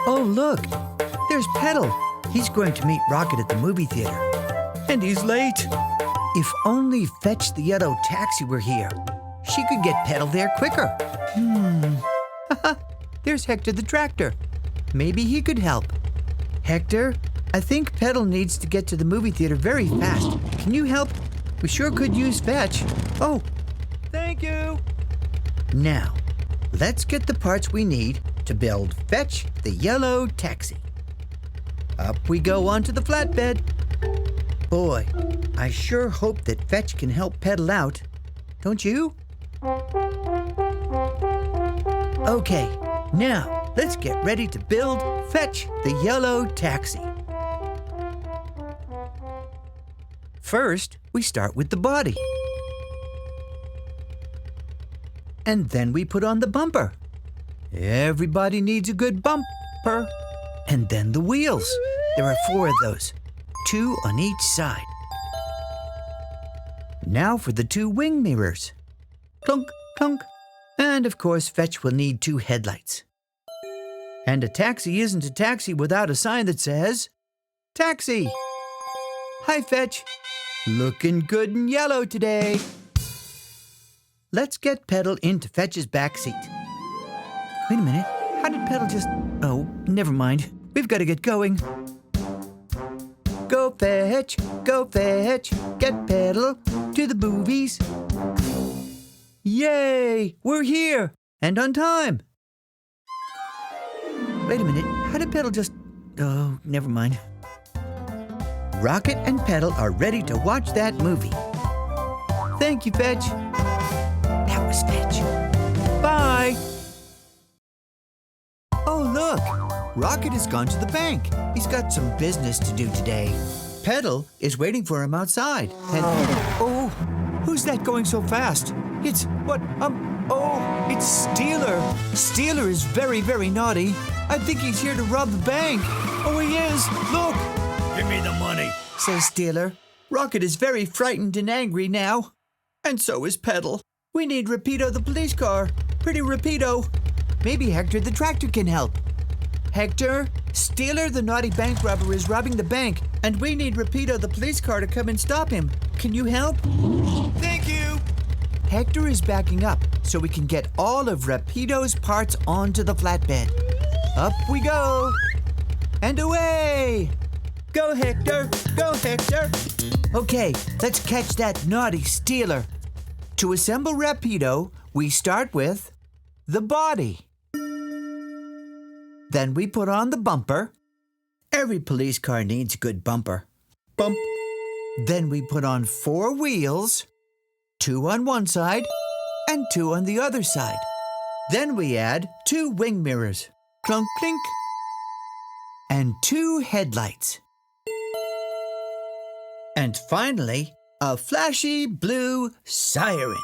Oh, look, there's Petal. He's going to meet Rocket at the movie theater. And he's late. If only Fetch the yellow taxi were here. She could get Petal there quicker. There's Hector the Tractor. Maybe he could help. Hector, I think Petal needs to get to the movie theater very fast. Can you help? We sure could use Fetch. Oh, thank you. Now, let's get the parts we need to build Fetch the yellow taxi. Up we go onto the flatbed. Boy, I sure hope that Fetch can help Petal out. Don't you? Okay, now let's get ready to build Fetch the yellow taxi. First, we start with the body. And then we put on the bumper. Everybody needs a good bumper. And then the wheels. There are 4 of those, 2 on each side. Now for the 2 wing mirrors. Clunk, clunk. And of course, Fetch will need 2 headlights. And a taxi isn't a taxi without a sign that says, Taxi! Hi, Fetch. Looking good in yellow today. Let's get Petal into Fetch's back seat. Wait a minute. How did Petal just... Oh, never mind. We've got to get going. Go Fetch, get Petal to the movies. Yay! We're here! And on time! Wait a minute. How did Petal just... Oh, never mind. Rocket and Petal are ready to watch that movie. Thank you, Fetch. That was Fetch. Bye! Oh, look! Rocket has gone to the bank. He's got some business to do today. Petal is waiting for him outside. And... Oh! Who's that going so fast? It's... What? It's Stealer. Stealer is very, very naughty. I think he's here to rob the bank. Oh, he is. Look! Give me the money, says Stealer. Rocket is very frightened and angry now. And so is Petal. We need Rapido the police car. Pretty Rapido. Maybe Hector the Tractor can help. Hector, Stealer the naughty bank robber is robbing the bank, and we need Rapido the police car to come and stop him. Can you help? Thank you. Hector is backing up so we can get all of Rapido's parts onto the flatbed. Up we go. And away. Go, Hector! Go, Hector! Okay, let's catch that naughty Stealer. To assemble Rapido, we start with the body. Then we put on the bumper. Every police car needs a good bumper. Bump. Then we put on 4 wheels, 2 on one side and 2 on the other side. Then we add 2 wing mirrors. Clunk, clink. And 2 headlights. And finally, a flashy blue siren.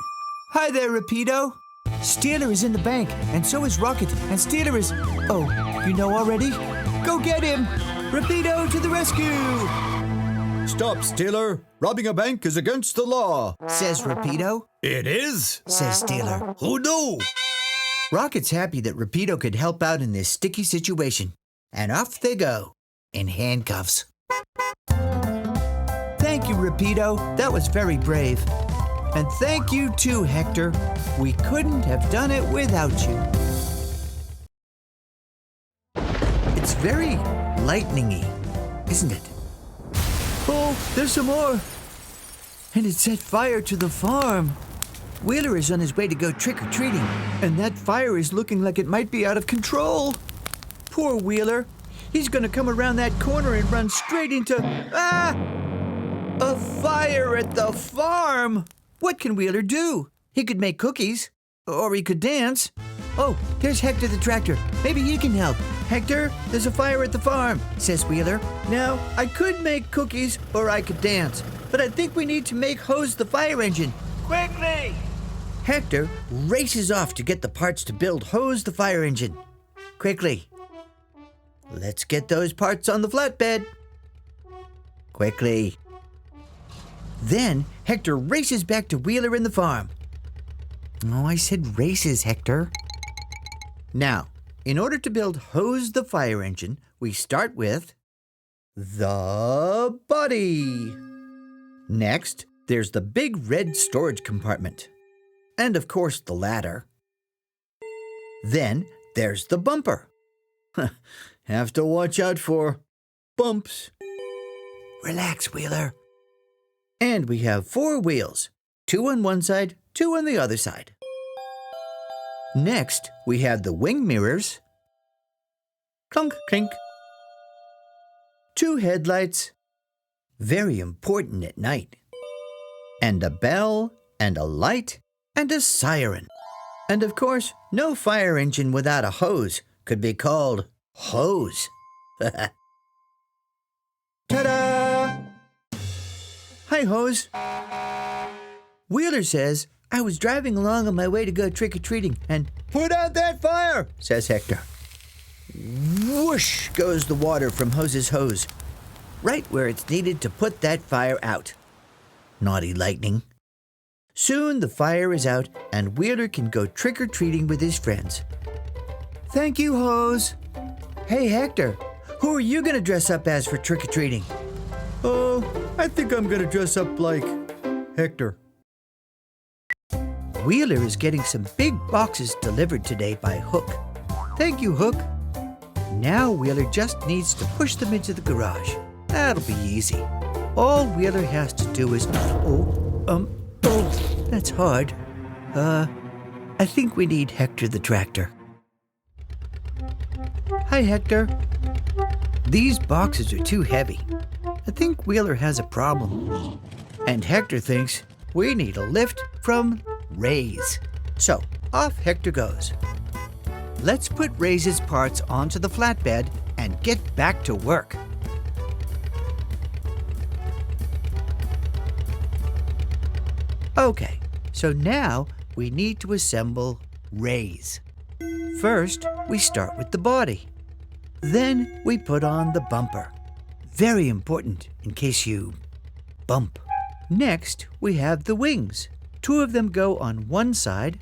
Hi there, Rapido. Stealer is in the bank, and so is Rocket, and Stealer is... Oh, you know already? Go get him! Rapido to the rescue! Stop, Stealer. Robbing a bank is against the law, says Rapido. It is, says Stealer. Who knew? Rocket's happy that Rapido could help out in this sticky situation. And off they go, in handcuffs. Thank you, Rapido. That was very brave. And thank you too, Hector. We couldn't have done it without you. It's very lightning-y, isn't it? Oh, there's some more. And it set fire to the farm. Wheeler is on his way to go trick-or-treating, and that fire is looking like it might be out of control. Poor Wheeler. He's gonna come around that corner and run straight into... A fire at the farm! What can Wheeler do? He could make cookies, or he could dance. Oh, there's Hector the Tractor. Maybe he can help. Hector, there's a fire at the farm, says Wheeler. Now, I could make cookies, or I could dance, but I think we need to make Hose the fire engine. Quickly! Hector races off to get the parts to build Hose the fire engine. Quickly. Let's get those parts on the flatbed. Quickly. Then Hector races back to Wheeler in the farm. Oh, I said races, Hector. Now, in order to build Hose the fire engine, we start with the body. Next, there's the big red storage compartment. And of course, the ladder. Then there's the bumper. Have to watch out for bumps. Relax, Wheeler. And we have 4 wheels, 2 on one side, 2 on the other side. Next, we have the wing mirrors. Clunk, clink. 2 headlights. Very important at night. And a bell, and a light, and a siren. And of course, no fire engine without a hose could be called hose. Ta-da! Hi, Hose. Wheeler says, I was driving along on my way to go trick-or-treating and put out that fire, says Hector. Whoosh goes the water from Hose's hose, right where it's needed to put that fire out. Naughty lightning. Soon the fire is out and Wheeler can go trick-or-treating with his friends. Thank you, Hose. Hey, Hector, who are you going to dress up as for trick-or-treating? Oh, I think I'm gonna dress up like Hector. Wheeler is getting some big boxes delivered today by Hook. Thank you, Hook. Now Wheeler just needs to push them into the garage. That'll be easy. All Wheeler has to do is... that's hard. I think we need Hector the Tractor. Hi, Hector. These boxes are too heavy. I think Wheeler has a problem. And Hector thinks we need a lift from Ray's. So, off Hector goes. Let's put Ray's parts onto the flatbed and get back to work. Okay, so now we need to assemble Ray's. First, we start with the body. Then we put on the bumper. Very important in case you bump. Next, we have the wings. 2 of them go on one side,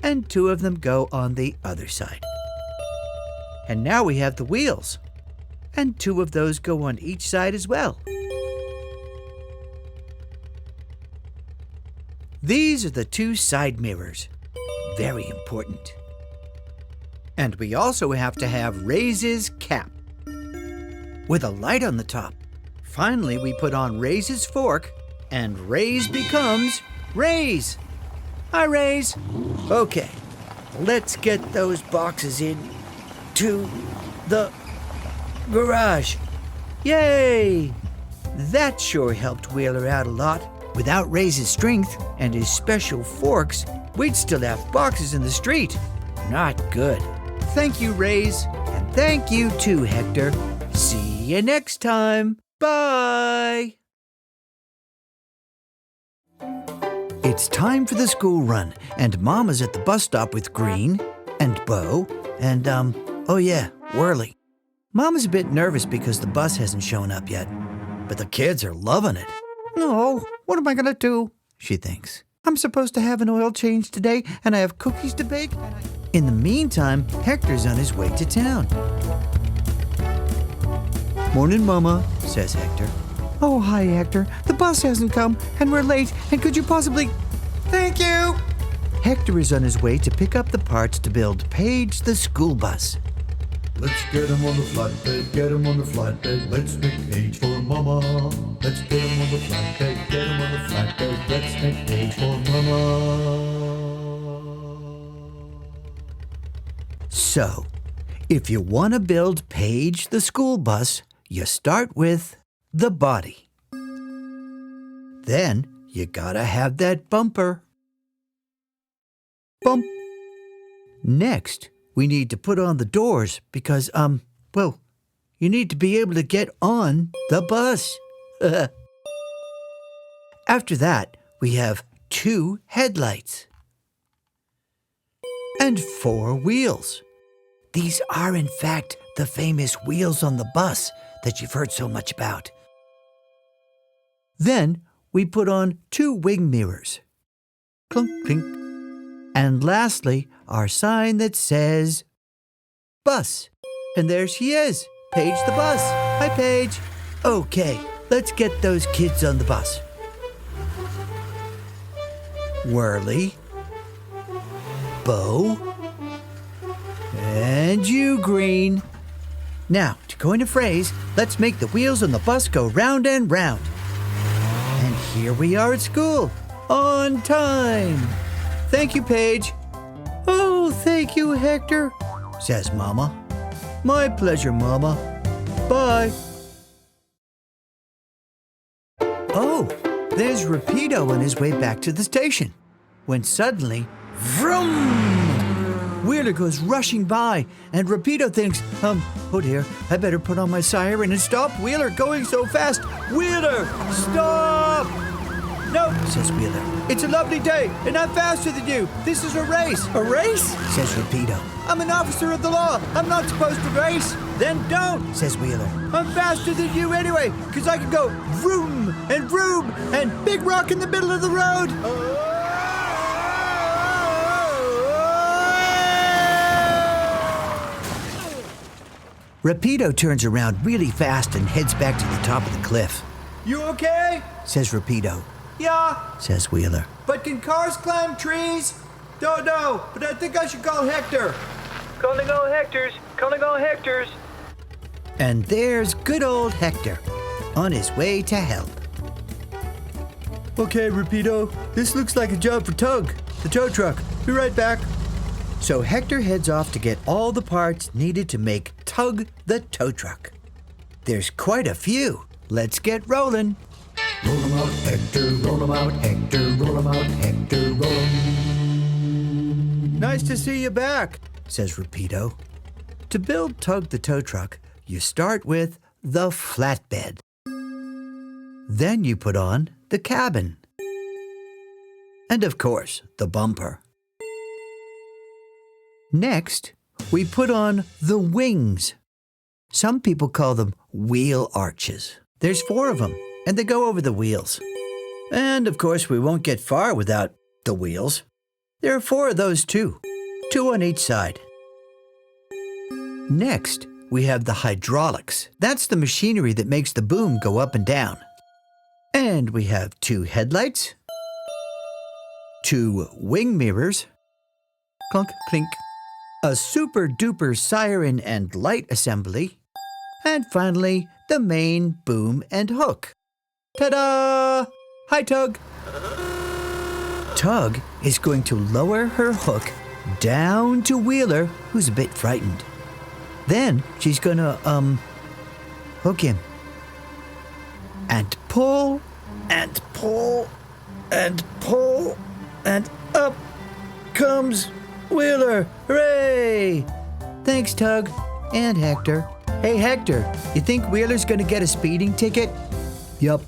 and 2 of them go on the other side. And now we have the wheels, and 2 of those go on each side as well. These are the 2 side mirrors. Very important. And we also have to have Ray's cap with a light on the top. Finally, we put on Ray's fork, and Ray's becomes Ray's. Hi, Ray's. Okay, let's get those boxes in to the garage. Yay! That sure helped Wheeler out a lot. Without Ray's strength and his special forks, we'd still have boxes in the street. Not good. Thank you, Ray's, and thank you too, Hector. See you next time. Bye. It's time for the school run, and Mama's at the bus stop with Green and Bo and, Whirly. Mama's a bit nervous because the bus hasn't shown up yet, but the kids are loving it. No, what am I going to do? She thinks. I'm supposed to have an oil change today, and I have cookies to bake. In the meantime, Hector's on his way to town. Morning, Mama, says Hector. Oh, hi, Hector. The bus hasn't come, and we're late, and could you possibly... Thank you! Hector is on his way to pick up the parts to build Paige the school bus. Let's get him on the flatbed, get him on the flatbed. Let's make Paige for Mama. Let's get him on the flatbed, get him on the flatbed. Let's make Paige for Mama. So, if you want to build Paige the school bus, you start with the body. Then you gotta have that bumper. Bump. Next, we need to put on the doors because, you need to be able to get on the bus. After that, we have 2 headlights and 4 wheels. These are, in fact, the famous wheels on the bus that you've heard so much about. Then we put on 2 wing mirrors. Clunk, clink. And lastly, our sign that says bus. And there she is, Paige the bus. Hi, Paige. Okay, let's get those kids on the bus. Whirly, Bo, and you, Green. Now, to coin a phrase, let's make the wheels on the bus go round and round. And here we are at school, on time. Thank you, Paige. Oh, thank you, Hector, says Mama. My pleasure, Mama. Bye. Oh, there's Rapido on his way back to the station, when suddenly, vroom! Wheeler goes rushing by, and Rapido thinks, oh dear, I better put on my siren and stop Wheeler going so fast. Wheeler, stop! No, says Wheeler. It's a lovely day, and I'm faster than you. This is a race. A race? Says Rapido. I'm an officer of the law. I'm not supposed to race. Then don't, says Wheeler. I'm faster than you anyway, because I can go vroom and big rock in the middle of the road. Rapido turns around really fast and heads back to the top of the cliff. You okay? Says Rapido. Yeah, says Wheeler. But can cars climb trees? Don't know, but I think I should call Hector. Calling all Hectors, calling all Hectors. And there's good old Hector, on his way to help. Okay, Rapido, this looks like a job for Tug, the tow truck. Be right back. So Hector heads off to get all the parts needed to make Tug the tow truck. There's quite a few. Let's get rolling. Roll 'em out, Hector, roll 'em out, Hector, roll 'em out, Hector, roll 'em. Nice to see you back, says Rapido. To build Tug the tow truck, you start with the flatbed. Then you put on the cabin. And of course, the bumper. Next, we put on the wings. Some people call them wheel arches. There's 4 of them, and they go over the wheels. And of course, we won't get far without the wheels. There are 4 of those too, 2 on each side. Next, we have the hydraulics. That's the machinery that makes the boom go up and down. And we have 2 headlights, 2 wing mirrors, clunk, clink, a super-duper siren and light assembly, and finally, the main boom and hook. Ta-da! Hi, Tug. Tug is going to lower her hook down to Wheeler, who's a bit frightened. Then she's gonna, hook him. And pull, and pull, and pull, and up comes Wheeler. Hooray! Thanks, Tug and Hector. Hey, Hector, you think Wheeler's gonna get a speeding ticket? Yup,